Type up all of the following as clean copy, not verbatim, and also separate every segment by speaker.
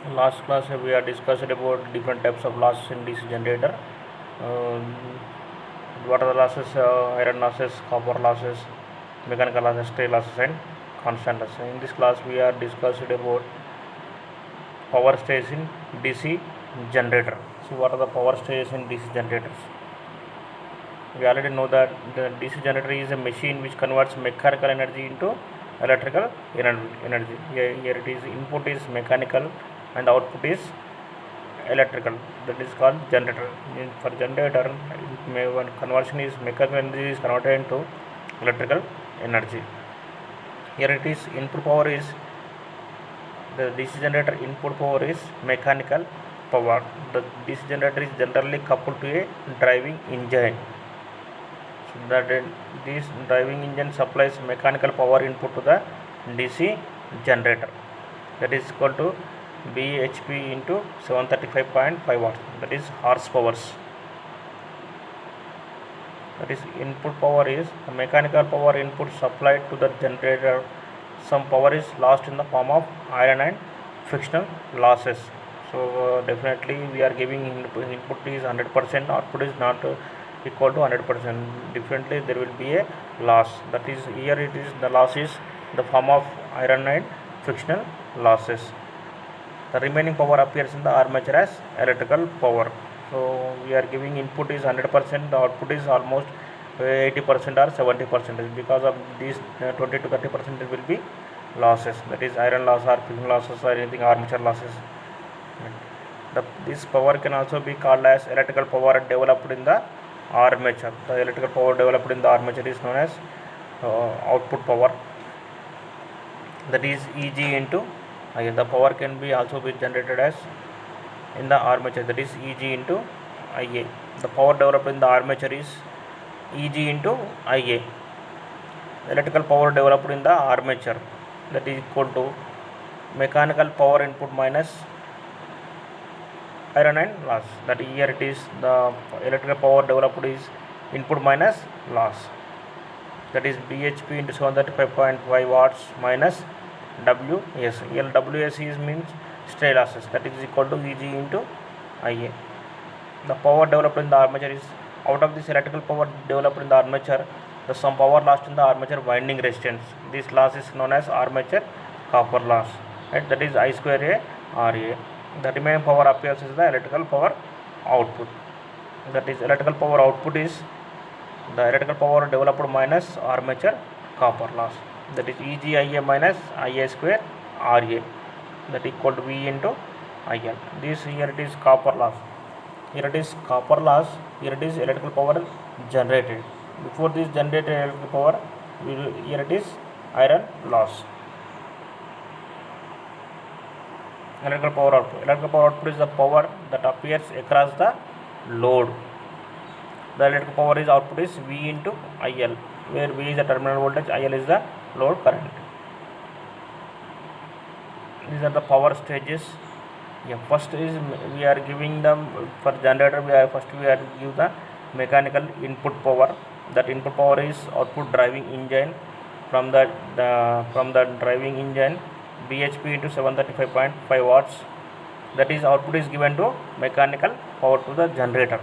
Speaker 1: Last class we are discussed about different types of losses in DC generator. Um, what are the losses? Iron losses, copper losses, mechanical losses, stray losses, and constant losses. In this class we are discussed about power stages in DC generator. So what are the power stages in DC generators? We already know that the DC generator is a machine which converts mechanical energy into electrical energy. Here it is, input is mechanical and output is electrical. That is called generator. For generator, one conversion is mechanical energy is converted into electrical energy. Here it is, input power is the DC generator input power is mechanical power. The DC generator is generally coupled to a driving engine. So that this driving engine supplies mechanical power input to the DC generator. That is equal to bhp into 735.5 watts. That is horsepower. That is input power is the mechanical power input supplied to the generator. Some power is lost in the form of iron and frictional losses. So definitely we are giving input is 100%, output is not equal to 100%. Differently there will be a loss. That is, here it is, the loss is the form of iron and frictional losses. The remaining power appears in the armature as electrical power. So we are giving input is 100%, the output is almost 80% or 70%. Because of these 20 to 30% will be losses. That is iron loss or frictional losses or anything armature losses. This power can also be called as electrical power developed in the armature. The electrical power developed in the armature is known as output power. That is Eg into Ia. The power can be also be generated as in the armature. That is Eg into Ia. The power developed in the armature is Eg into Ia. Electrical power developed in the armature, that is equal to mechanical power input minus iron and loss. That here it is, the electrical power developed is input minus loss. That is bhp into 735.5 watts minus ws. Here ws is means stray losses. That is equal to Eg into Ia. The power developed in the armature is, out of this electrical power developed in the armature, the some power lost in the armature winding resistance. This loss is known as armature copper loss. Right? That is I square A Ra. The remaining power appears as the electrical power output. That is, electrical power output is the electrical power developed minus armature copper loss. That is Eg minus Ia square Ra. That equal to V into IL. This here it is copper loss. Here it is copper loss. Here it is electrical power generated. Before this generated electrical power, here it is iron loss. Electrical power output. Electrical power output is the power that appears across the load. The electrical power is output is V into IL, where V is the terminal voltage, IL is the load current. These are the power stages. First is we are giving them for generator. We are give the mechanical input power. That input power is output driving engine from the driving engine, bhp into 735.5 watts. That is, output is given to mechanical power to the generator,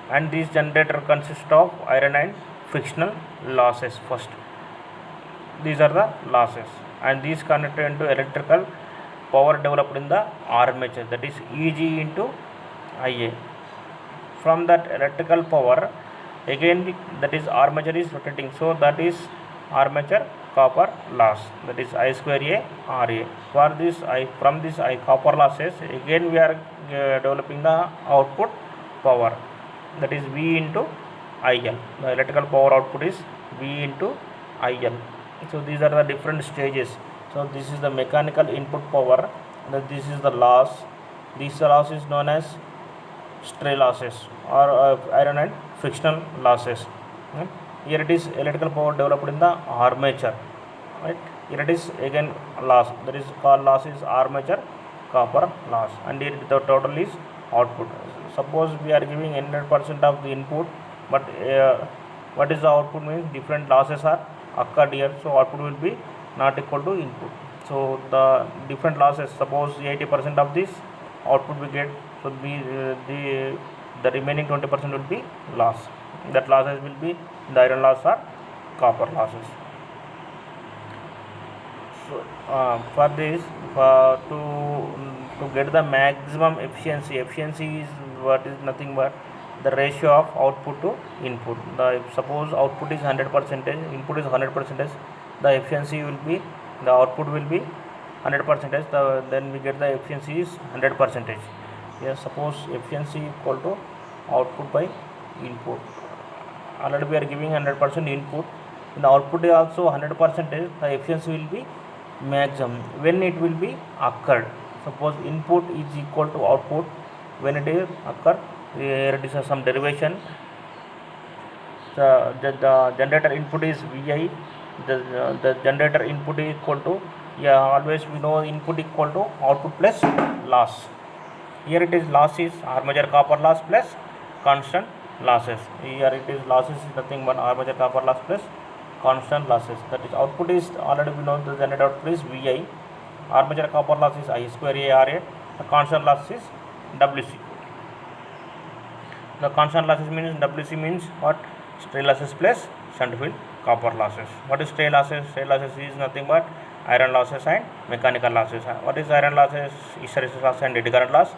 Speaker 1: and this generator consists of iron and frictional losses. First, these are the losses, and these connected into electrical power developed in the armature. That is Eg into Ia. From that electrical power, again that is armature is rotating, so that is armature copper loss. That is I square A Ra. For this from this copper losses, again we are developing the output power. That is V into IL. The electrical power output is V into IL. So these are the different stages. So this is the mechanical input power. This is the loss. This loss is known as stray losses or iron and frictional losses. Right? Here it is electrical power developed in the armature. Right? Here it is again loss. That is called loss is armature copper loss, and here the total is output. Suppose we are giving 100% of the input, but what is the output means different losses are occurred here, so output will be not equal to input. So the different losses, suppose 80% of this output we get, so the remaining 20% will be loss. That losses will be the iron loss or copper losses. So for this, to get the maximum efficiency, efficiency is what is nothing but the ratio of output to input. Suppose output is 100%, input is 100%, the efficiency will be, the output will be 100%, then we get the efficiency is 100%. Yes, suppose efficiency equal to output by input. Already we are giving 100% input, the output is also 100%, the efficiency will be maximum when it will be occurred. Suppose input is equal to output, when it is occur, here it is some derivation. The generator input is Vi, the generator input is equal to, always we know input equal to output plus loss. Here it is loss is armature copper loss plus constant losses. Here it is losses is nothing but armature copper loss plus constant losses. That is output is already we know the generator output is Vi, armature copper loss is I square ARA, the constant loss is Wc. The constant losses means Wc means what? Stray losses plus shunt field copper losses. What is stray losses? Stray losses is nothing but iron losses and mechanical losses. What is iron losses? Hysteresis loss and eddy current loss.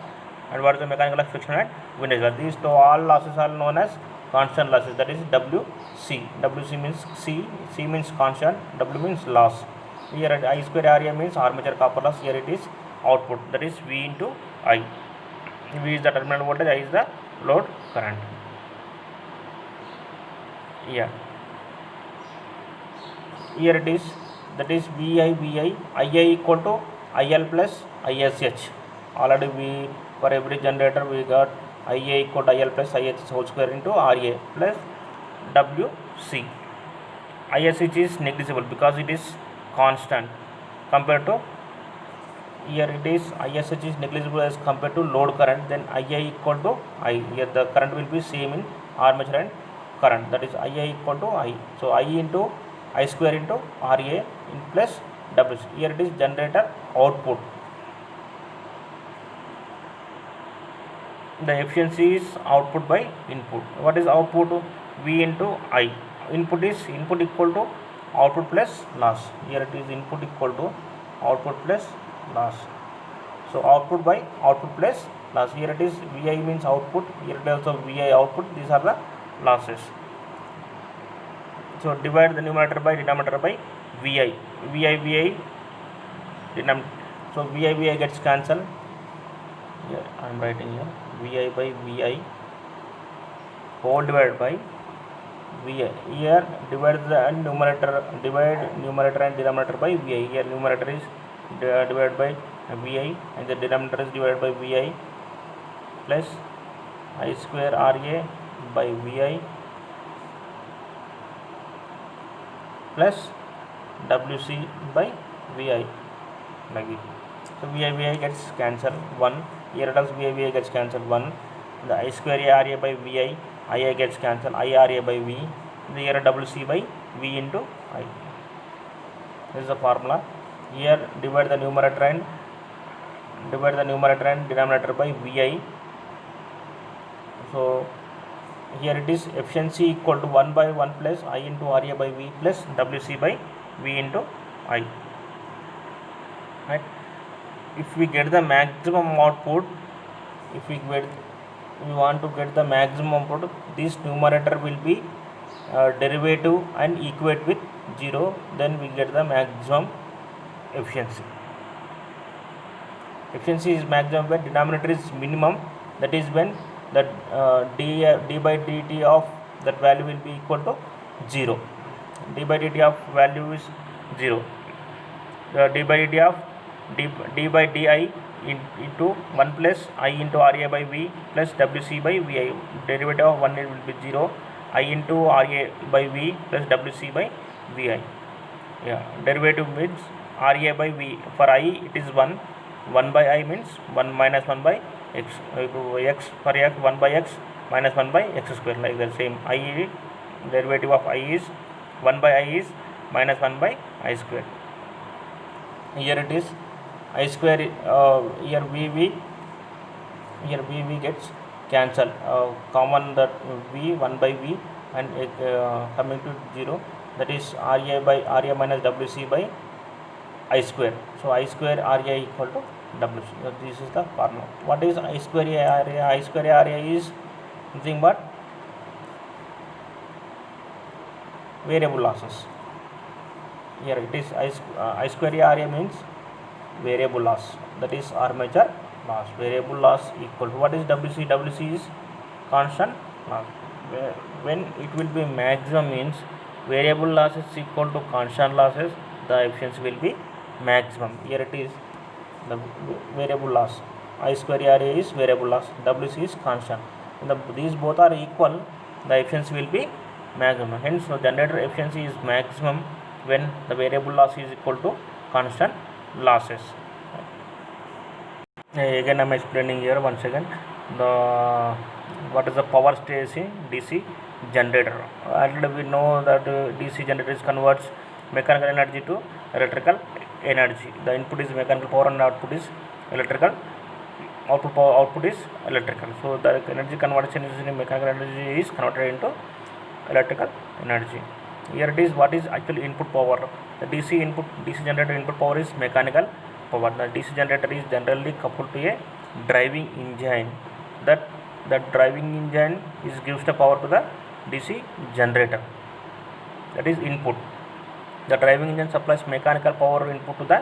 Speaker 1: And what is the mechanical loss? Friction and windage loss. These two all losses are known as constant losses. That is Wc. Wc means C means constant, W means loss. Here I square area means armature copper loss. Here it is output. That is V into I. V is the terminal voltage, I is the load current. Here it is, that is Vi, Ia equal to IL plus ISH. Already we, for every generator we got Ia equal to IL plus ISH whole square into Ra plus Wc. ISH is negligible because it is constant compared to, here it is ISH is negligible as compared to load current, then Ia equal to I. Here the current will be same in armature and current, that is Ia equal to I. So I into I square into Ra in plus Wc. Here it is generator output. The efficiency is output by input. What is output? V into I. Input is input equal to output plus loss. Here it is input equal to output plus loss. So output by output plus loss. Here it is Vi means output. Here it is also Vi output. These are the losses. So divide the numerator by denominator by Vi. Vi denominator. So Vi gets cancelled. Here I am writing here Vi by Vi whole divided by Vi. Here divide the numerator, divide numerator and denominator by Vi. Here numerator is divided by Vi and the denominator is divided by Vi plus I square Ra by Vi plus Wc by Vi, like it. So Vi gets cancelled 1. Here it also Vi gets cancelled 1. The I square Ra by Vi, Ia gets cancelled, Ra by V. Here Wc by V into I. This is the formula. Here divide the numerator and denominator by Vi. So here it is efficiency equal to 1 by 1 plus I into Ra by V plus Wc by V into I. Right? If we get the maximum output, we want to get the maximum output, this numerator will be derivative and equate with 0, then we get the maximum efficiency. Efficiency is maximum when denominator is minimum, that is when that d by dt of that value will be equal to 0. D by dt of value is 0. D by dt of d by di into 1 plus I into Ra by V plus Wc by Vi. Derivative of 1 will be 0. I into Ra by V plus Wc by Vi. Derivative means Ra by V. For I it is 1. 1 by I means 1 minus 1 by x. X for x 1 by x minus 1 by x square, like the same. I derivative of I is 1 by I is minus 1 by I square. Here it is I square, here VV gets cancelled, common that V 1 by V, and coming to 0, that is RA minus WC by I square. So I square RA equal to WC. So this is the formula. What is I square RA? I square RA is nothing but variable losses. Here it is I square RA means variable loss, that is armature loss. Variable loss equal to what is WC? WC is constant loss. When it will be maximum means variable loss is equal to constant losses, the efficiency will be maximum. Here it is the variable loss. I square RA is variable loss, WC is constant. When these both are equal, the efficiency will be maximum. Hence, the generator efficiency is maximum when the variable loss is equal to constant losses. Again, I am explaining here once again what is the power stage in DC generator. Already we know that DC generators converts mechanical energy to electrical energy. The input is mechanical power and output is electrical. Output is electrical. So the energy conversion is in mechanical energy is converted into electrical energy. Here it is what is actually input power. The DC generator input power is mechanical power. The DC generator is generally coupled to a driving engine. That driving engine gives the power to the DC generator. That is input. The driving engine supplies mechanical power input to the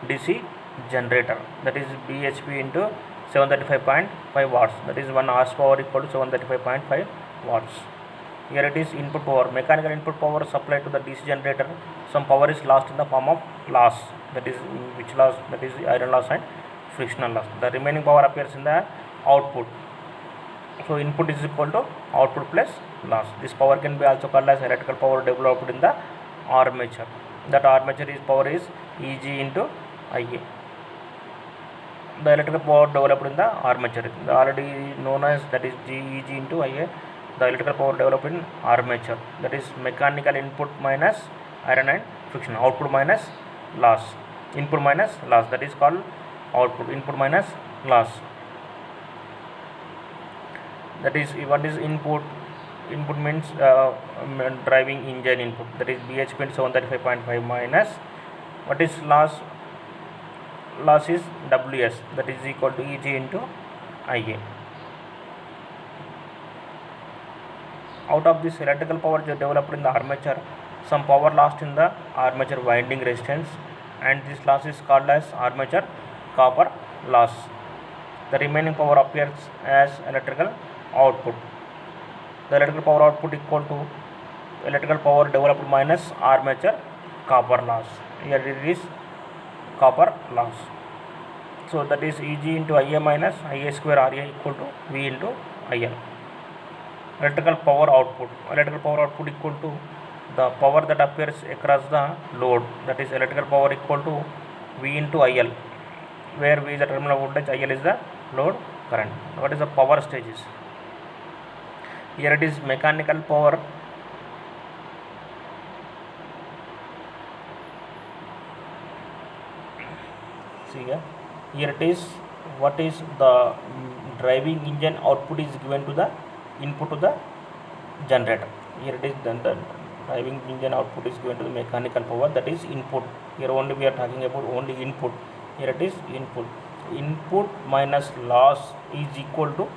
Speaker 1: DC generator. That is bhp into 735.5 watts. That is 1 horsepower equal to 735.5 watts. Here it is input power. Mechanical input power supplied to the DC generator. Some power is lost in the form of loss. That is which loss? That is iron loss and frictional loss. The remaining power appears in the output. So input is equal to output plus loss. This power can be also called as electrical power developed in the armature. That armature power is Eg into Ia. The electrical power developed in the armature, already known as, that is Eg into Ia. The electrical power developed in armature, that is mechanical input minus iron and friction, output minus loss, input minus loss, that is called output, input minus loss. That is what is input? Input means driving engine input, that is bhp into 735.5 minus what is loss? Loss is Ws, that is equal to Eg into Ia. Out of this electrical power developed in the armature, some power lost in the armature winding resistance, and this loss is called as armature copper loss. The remaining power appears as electrical output. The electrical power output equal to electrical power developed minus armature copper loss. Here it is copper loss. So that is Eg into Ia minus Ia square Ra equal to V into IL. Electrical power output. Electrical power output equal to the power that appears across the load, that is electrical power equal to V into IL, where V is the terminal voltage, IL is the load current. What is the power stages? Here it is mechanical power. See here it is what is the driving engine output is given to the input to the generator. Here it is then the driving engine output is given to the mechanical power, that is input. Here only we are talking about only input. Here it is input. Input minus loss is equal to,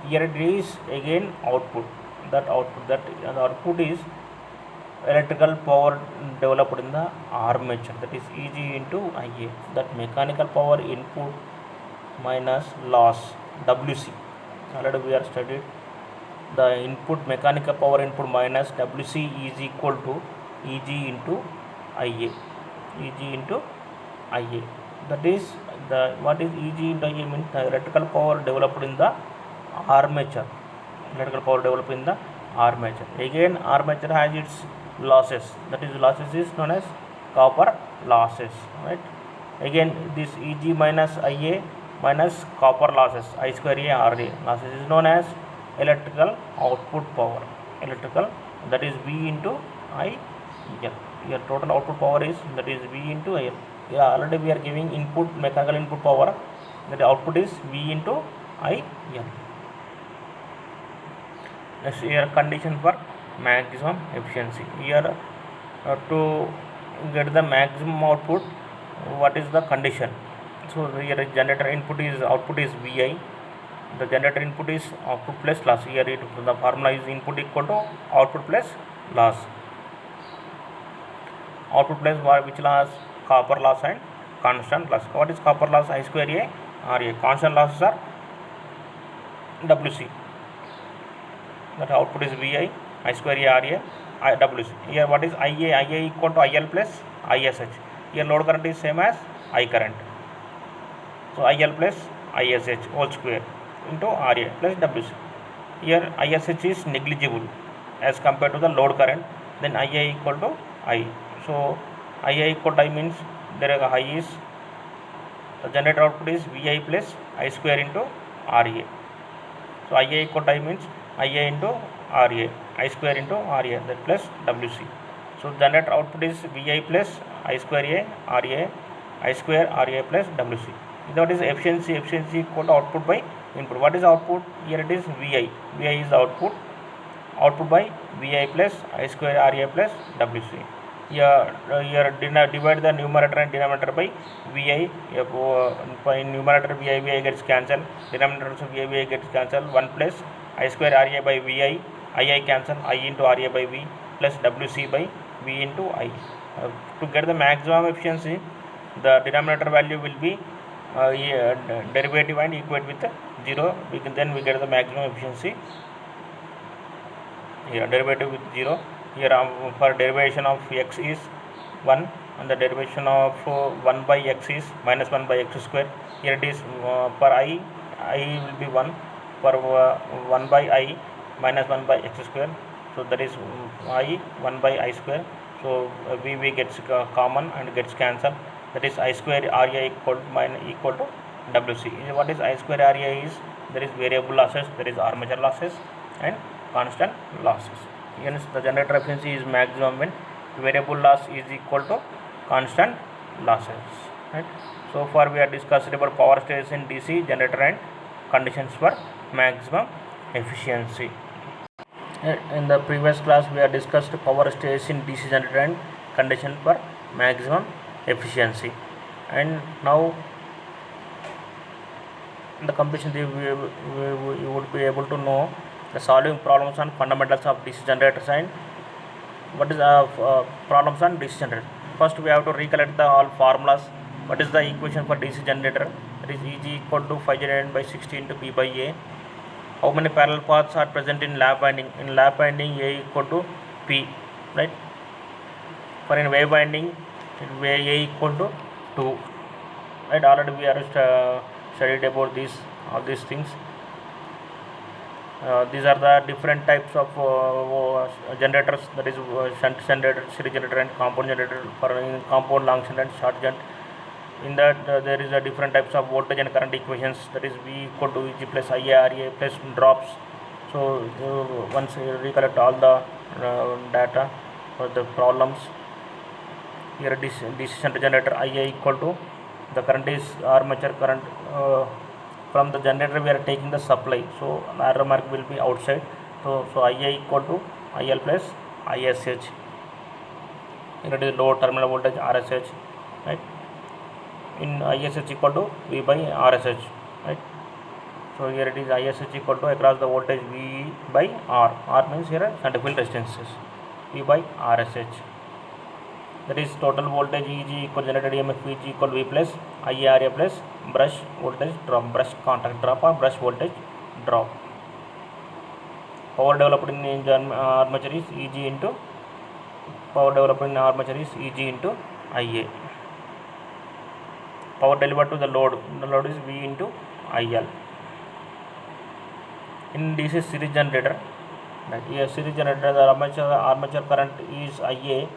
Speaker 1: here it is again output. That output is electrical power developed in the armature, that is Eg into Ia. That mechanical power input minus loss Wc. Already we are studied the input mechanical power input minus Wc is equal to Eg into Ia. Eg into Ia. That is what is Eg into Ia means the electrical power developed in the armature. Electrical power developed in the armature. Again armature has its losses, that is losses is known as copper losses, right? Again this Eg minus Ia minus copper losses, I square A Ra losses is known as electrical output power. Electrical, that is V into IL. Your total output power is, that is V into IL. Yeah, already we are giving input mechanical input power, that output is V into I L. Next here condition for maximum efficiency. Here to get the maximum output, what is the condition? So here generator input is output is Vi, the generator input is output plus loss. Here the formula is input equal to output plus loss. Output plus which loss? Copper loss and constant loss. What is copper loss? I square A RA. Constant losses are WC. That output is Vi, I square A RA, WC. Here what is IA? IA equal to IL plus ISH. Here load current is same as I current. So IL plus ISH whole square into RA plus WC. Here ISH is negligible as compared to the load current. Then IA equal to I. So IA equal to I means there is a I is the generator output is Vi plus I square into RA. So IA equal to I means IA into RA, I square into RA, that plus WC. So generator output is Vi plus I square A RA, I square RA plus WC. That is efficiency. Efficiency equal to output by input. What is output? Here it is Vi. Vi is the output. Output by Vi plus I square RA plus WC. Here divide the numerator and denominator by Vi. In numerator Vi gets cancelled. Denominator also Vi gets cancelled. 1 plus I square RA by Vi. I cancel. I into RA by V plus WC by V into I. To get the maximum efficiency, the denominator value will be derivative and equate with 0. Then we get the maximum efficiency. Here derivative with 0. Here for derivation of x is 1 and the derivation of 1 by x is minus 1 by x square. Here it is for I will be 1, for 1 by I minus 1 by x square. So that is I 1 by I square. So V gets common and gets cancelled. That is I square RA equal to WC. What is I square RA is? There is variable losses, there is armature losses and constant losses. Hence the generator efficiency is maximum when variable loss is equal to constant losses. Right? So far we have discussed about power stages in DC generator and conditions for maximum efficiency. In the previous class we have discussed power stages in DC generator and condition for maximum efficiency. And now in the completion you would be able to know the solving problems on fundamentals of DC generators and what is problems on DC generator. First we have to recollect the all formulas. What is the equation for DC generator? That is Eg equal to 5 generated by 60 into P by A. How many parallel paths are present in lap winding? In lap winding A equal to P, right? For in wave winding A equal to 2, right? Already we are studied about all these things. These are the different types of generators, that is shunt generator, series generator and compound generator. For in compound, long shunt and short shunt. In that there is a different types of voltage and current equations, that is V equal to Eg plus Ia RA plus drops. So once you recollect all the data for the problems, here DC shunt generator Ia equal to the current is armature current. From the generator we are taking the supply, so arrow mark will be outside. So Ia equal to IL plus ISH. Here it is low terminal voltage RSH, right? In ISH equal to V by RSH, right? So here it is ISH equal to across the voltage V by R. R means here shunt field resistances, V by RSH. That is total voltage Eg equal generated EMF Vg equal V plus IARA plus brush voltage drop, brush contact drop or brush voltage drop. Power developed in armature is Eg into power developed in armature is Eg into Ia. Power delivered to the load is V into IL. In DC series generator, here series generator, the armature current is Ia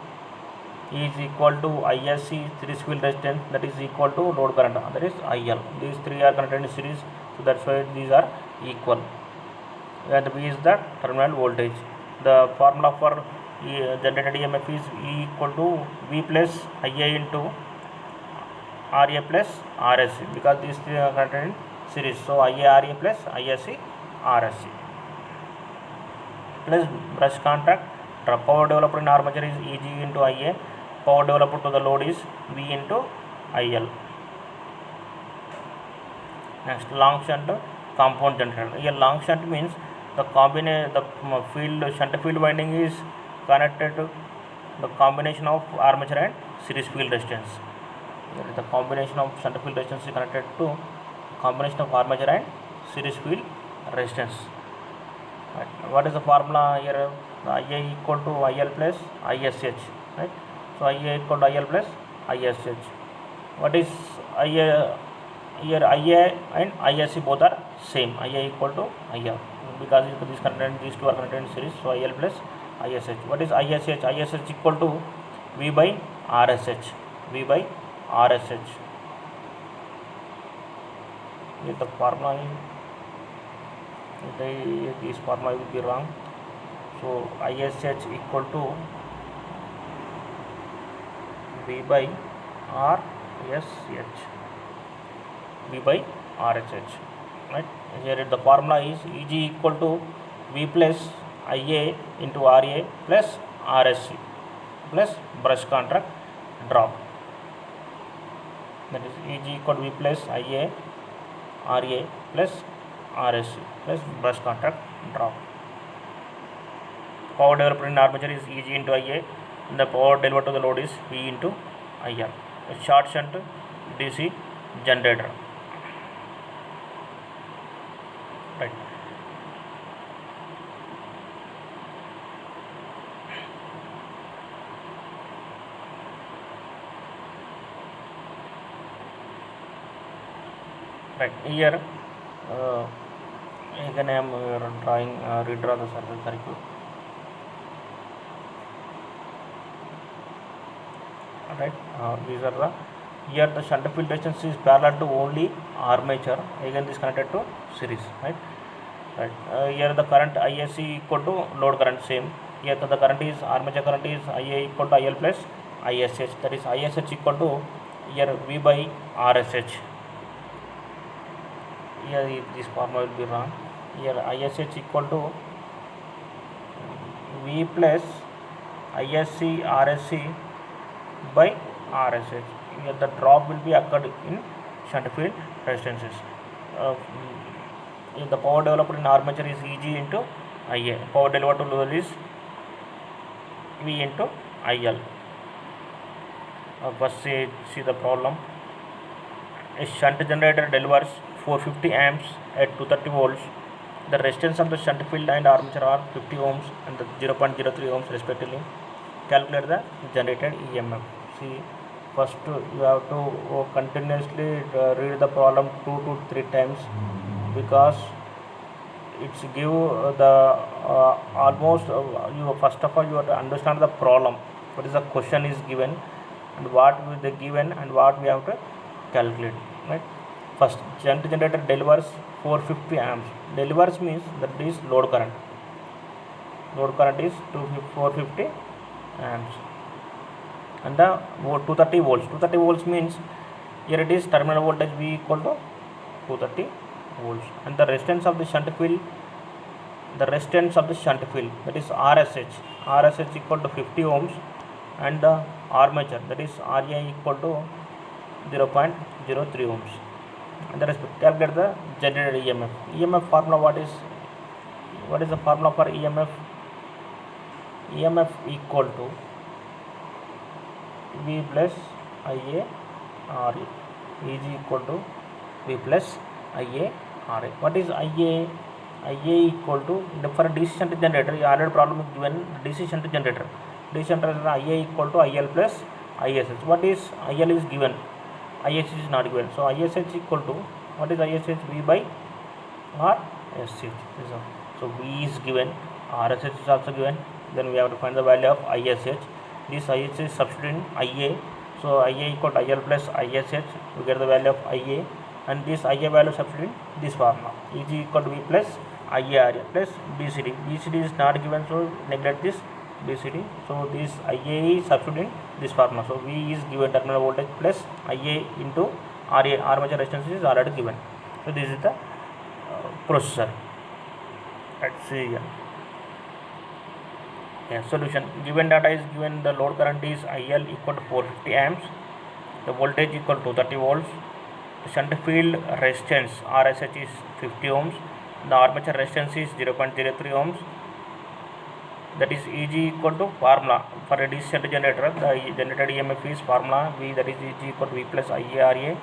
Speaker 1: is equal to ISC series field resistance, that is equal to load current, that is IL. These three are connected in series, so that's why these are equal. And V is the terminal voltage. The formula for generated EMF is E equal to V plus Ia into RA plus RSC, because these three are connected in series. So IA RA plus ISC RSC plus brush contact. Power developed in armature is EG into IA. Power developed to the load is V into IL. Next, long shunt compound generator. Here long shunt means the shunt field winding is connected to the combination of armature and series field resistance. Here the combination of shunt field resistance is connected to combination of armature and series field resistance. Right. What is the formula here? The IA equal to IL plus ISH. Right. So IA equal to IL plus ISH. What is IA? Here IA and ISC both are same. IA equal to IA, because these two are connected in series. So IL plus ISH. What is ISH? ISH equal to V by RSH. V by RSH. Here the formula this formula will be wrong. So ISH equal to V by RSH. V by RSH. Right. Here the formula is EG equal to V plus IA into RA plus RSC plus brush contract drop. That is EG equal to V plus IA RA plus RSC plus brush contract drop. Power developed in armature is EG into IA, and the power delivered to the load is V into IR. A short shunt DC generator. Right. Right. Here again I am drawing redraw the circuit. Right. These are the here the shunt field resistance is parallel to only armature. Again this connected to series. Right. Right. Here the current ISC equal to load current same. Here the current is armature current is IA equal to IL plus ISH. That is ISH equal to here V by RSH. Here this formula will be wrong. Here ISH equal to V plus ISC RSC by RSH. Here the drop will be occurred in shunt field resistances. The power developed in armature is EG into IA. Power delivered to load is V into IL. First see the problem. A shunt generator delivers 450 amps at 230 volts. The resistance of the shunt field and armature are 50 ohms and 0.03 ohms respectively. Calculate the generated EMF. See, first you have to continuously read the problem 2 to 3 times, because it's give the almost you first of all you have to understand the problem. What is the question is given and what will they given and what we have to calculate. Right. First, shunt generator delivers 450 amps. Delivers means that is load current. Load current is 450 amps. And the 230 volts. 230 volts means here it is terminal voltage V equal to 230 volts. And the resistance of the shunt field, that is RSH. RSH equal to 50 ohms, and the armature, that is RA equal to 0.03 ohms. And the calculate the generated EMF. EMF formula, what is the formula for EMF? EMF equal to V plus IA RA. EG equal to V plus IA RA. What is IA? IA equal to, for a DC shunt generator, already problem is given DC shunt generator. DC shunt generator IA equal to IL plus ISH. What is IL is given? ISH is not given. So ISH equal to, what is ISH? V by RSH. So V is given, RSH is also given. Then we have to find the value of ISH. This ISH is substituted in IA. So IA equal to IL plus ISH. We get the value of IA, and this IA value substituted in this formula. EG equal to V plus IARA plus BCD. BCD is not given, so neglect this BCD. So this IA is substituted in this formula. So V is given terminal voltage plus IA into RA, armature resistance is already given. So this is the processor. Let's see here. Yeah, solution. Given data is given, the load current is IL equal to 450 amps, the voltage equal to 30 volts, the shunt field resistance RSH is 50 ohms, the armature resistance is 0.03 ohms. That is Eg equal to formula for a DC shunt generator. The generated EMF is formula V, that is Eg equal to V plus IaRa.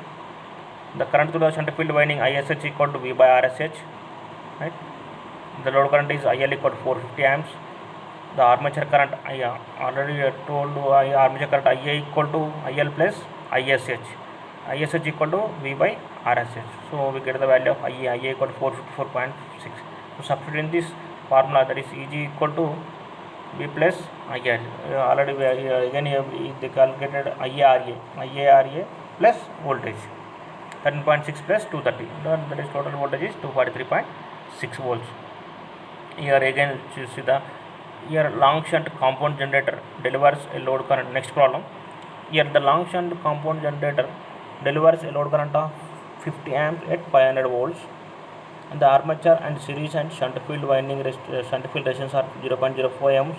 Speaker 1: The current through the shunt field winding ISH equal to V by RSH. Right. The load current is IL equal to 450 amps. The armature current, I already told armature current IA equal to IL plus ISH. ISH equal to V by RSH. So we get the value of IA equal to 454.6. So substitute in this formula, that is Eg equal to V plus IL. Already again they calculated IaRa plus voltage 13.6 plus 230. That is total voltage is 243.6 volts. Here again you see the here long shunt compound generator delivers a load current. Next problem. Here the long shunt compound generator delivers a load current of 50 amps at 500 volts, and the armature and series and shunt field winding shunt field resistance are 0.04 ohms,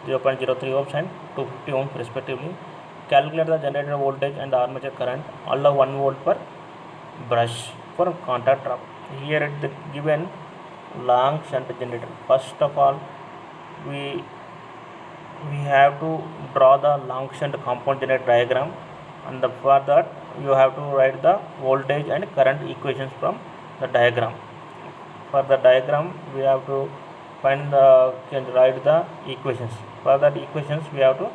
Speaker 1: 0.03 ohms and 250 ohms respectively. Calculate the generator voltage and the armature current. Allow 1 volt per brush for contact drop. Here at the given long shunt generator, first of all we have to draw the long shunt compound generator diagram, and for that you have to write the voltage and current equations from the diagram. For the diagram we have to write the equations. For that equations we have to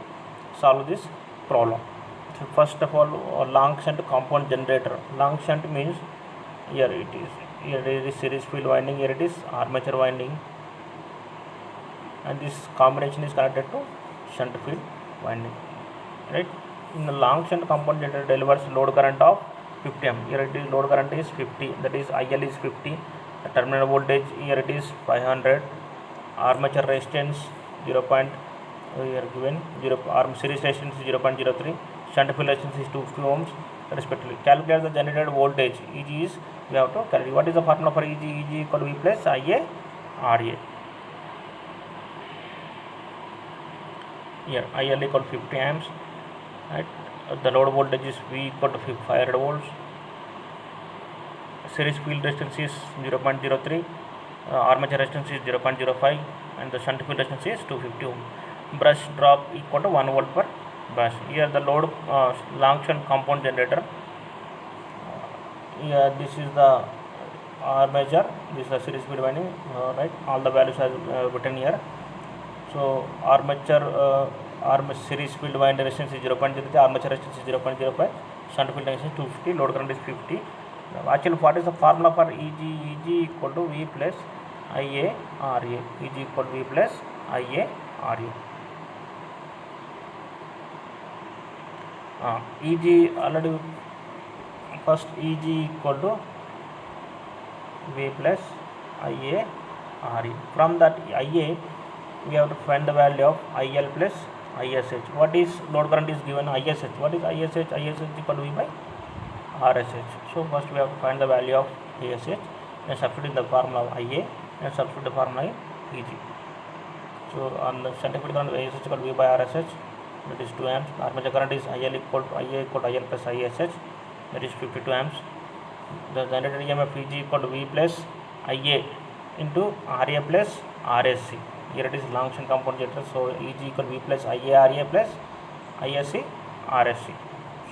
Speaker 1: solve this problem. So first of all, long shunt compound generator. Long shunt means here it is series field winding, here it is armature winding, and this combination is connected to shunt field winding, right? In the long shunt compound generator delivers load current of 50 amp. Here it is load current is 50, that is IL is 50. The terminal voltage here it is 500. Armature resistance 0. Here given 0. Series resistance is 0.03. Shunt field resistance is 250 ohms respectively. Calculate the generated voltage. Eg is we have to calculate. What is the formula for Eg? Eg equal to V plus IaRa. Here IL equal to 50 amps, right? The load voltage is V equal to 500 volts. Series field resistance is 0.03, armature resistance is 0.05, and the shunt field resistance is 250 ohm. Brush drop equal to 1 volt per brush. Here the load long shunt compound generator. Here this is the armature, this is the series field winding, right? All the values are written here. So armature series field winding resistance is 0.03, armature resistance is 0.05, shunt field resistance is 250, load current is 50. Actually, what is the formula for Eg? Eg equal to V plus IaRa. Eg equal to V plus IaRa. Eg already first Eg equal to V plus IaRa. From that Ia we have to find the value of IL plus ISH. What is load current is given ISH. What is ISH? ISH equal to V by RSH. So first we have to find the value of ISH and substitute in the formula of Ia and substitute the formula in Eg. So on the shunt field current ISH equal to V by RSH, that is 2 amps. Armature current is Ia equal to IL plus ISH, that is 52 amps. The generated EMF Eg equal to V plus Ia into Ra plus RSC. Here it is long shunt compound generator, so Eg equal to V plus IaRa plus ISC RSC.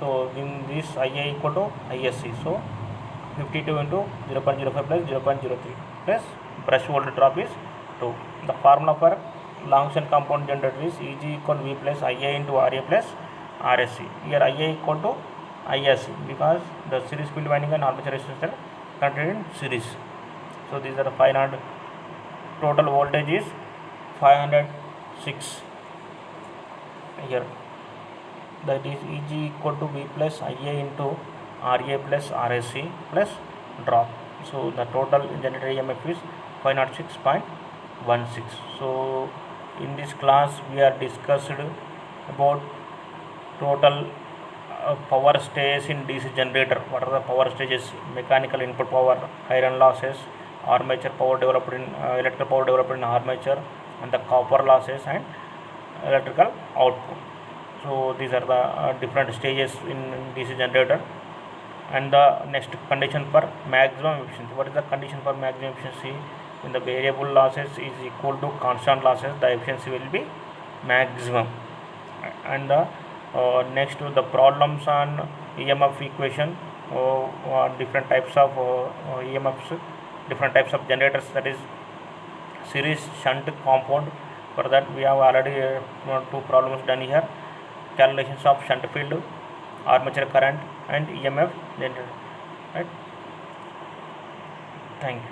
Speaker 1: So in this Ia equal to ISC, so 52 into 0.05 plus 0.03 plus brush voltage drop is 2. The formula for long shunt compound generator is Eg equal to V plus Ia into Ra plus RSC. Here Ia equal to ISC because the series field winding and armature resistance are connected in series. So these are the 500. Total voltage is 506. Here that is Eg equal to V plus Ia into Ra plus RSC plus drop. So the total generated EMF is 506.16. So In this class we are discussed about total power stages in DC generator. What are the power stages? Mechanical input power, iron losses, armature power developed in electrical power developed in armature, and the copper losses and electrical output. So these are the different stages in DC generator. And the next condition for maximum efficiency. What is the condition for maximum efficiency? When the variable losses is equal to constant losses, the efficiency will be maximum. And the next to the problems on EMF equation, different types of EMFs, different types of generators, that is series, shunt, compound. For that we have already two problems done here. Calculations of shunt field, armature current and EMF generator. Right. Thank you.